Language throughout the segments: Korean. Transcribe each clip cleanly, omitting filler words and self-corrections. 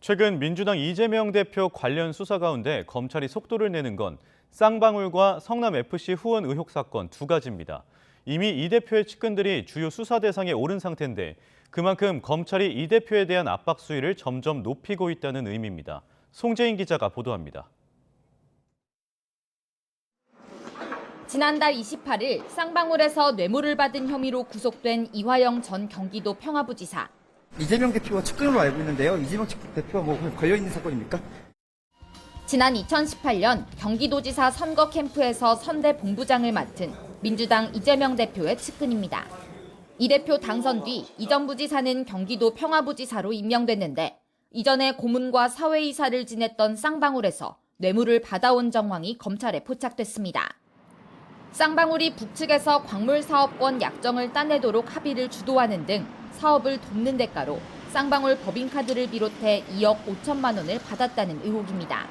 최근 민주당 이재명 대표 관련 수사 가운데 검찰이 속도를 내는 건 쌍방울과 성남FC 후원 의혹 사건 두 가지입니다. 이미 이 대표의 측근들이 주요 수사 대상에 오른 상태인데 그만큼 검찰이 이 대표에 대한 압박 수위를 점점 높이고 있다는 의미입니다. 송재인 기자가 보도합니다. 지난달 28일 쌍방울에서 뇌물을 받은 혐의로 구속된 이화영 전 경기도 평화부지사. 이재명 대표가 측근으로 알고 있는데요. 이재명 대표가 뭐 걸려있는 사건입니까? 지난 2018년 경기도지사 선거 캠프에서 선대 본부장을 맡은 민주당 이재명 대표의 측근입니다. 이 대표 당선 뒤 이 전 부지사는 경기도 평화부지사로 임명됐는데 이전에 고문과 사회이사를 지냈던 쌍방울에서 뇌물을 받아온 정황이 검찰에 포착됐습니다. 쌍방울이 북측에서 광물사업권 약정을 따내도록 합의를 주도하는 등 사업을 돕는 대가로 쌍방울 법인카드를 비롯해 2억 5천만 원을 받았다는 의혹입니다.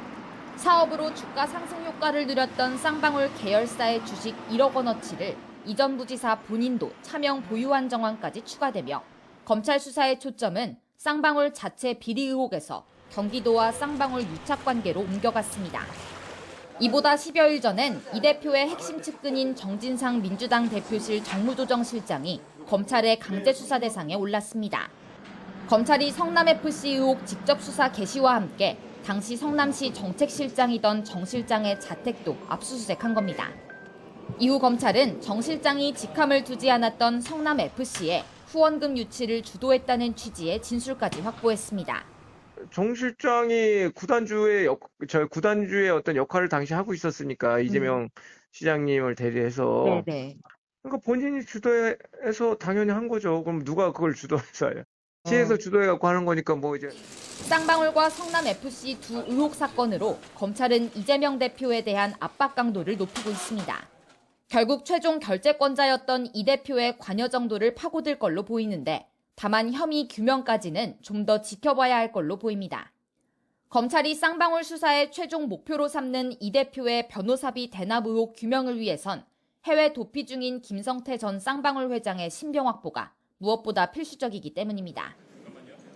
사업으로 주가 상승 효과를 누렸던 쌍방울 계열사의 주식 1억 원어치를 이 전 부지사 본인도 차명 보유한 정황까지 추가되며 검찰 수사의 초점은 쌍방울 자체 비리 의혹에서 경기도와 쌍방울 유착 관계로 옮겨갔습니다. 이보다 10여일 전엔 이 대표의 핵심 측근인 정진상 민주당 대표실 정무조정실장이 검찰의 강제 수사 대상에 올랐습니다. 검찰이 성남FC 의혹 직접 수사 개시와 함께 당시 성남시 정책실장이던 정 실장의 자택도 압수수색한 겁니다. 이후 검찰은 정 실장이 직함을 두지 않았던 성남FC에 후원금 유치를 주도했다는 취지의 진술까지 확보했습니다. 정 실장이 구단주의 어떤 역할을 당시 하고 있었으니까 이재명 시장님을 대리해서 네네. 그러니까 본인이 주도해서 당연히 한 거죠. 그럼 누가 그걸 주도해서 해요? 시에서 주도해갖고 하는 거니까 뭐 이제. 쌍방울과 성남FC 두 의혹 사건으로 검찰은 이재명 대표에 대한 압박 강도를 높이고 있습니다. 결국 최종 결재권자였던 이 대표의 관여 정도를 파고들 걸로 보이는데 다만 혐의 규명까지는 좀 더 지켜봐야 할 걸로 보입니다. 검찰이 쌍방울 수사의 최종 목표로 삼는 이 대표의 변호사비 대납 의혹 규명을 위해선 해외 도피 중인 김성태 전 쌍방울 회장의 신병 확보가 무엇보다 필수적이기 때문입니다.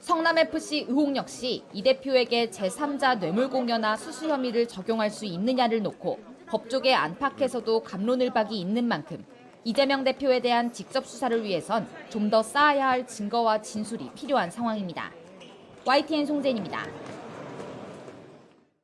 성남FC 의혹 역시 이 대표에게 제3자 뇌물공여나 수수 혐의를 적용할 수 있느냐를 놓고 법조계 안팎에서도 갑론을박이 있는 만큼 이재명 대표에 대한 직접 수사를 위해선 좀 더 쌓아야 할 증거와 진술이 필요한 상황입니다. YTN 송재인입니다.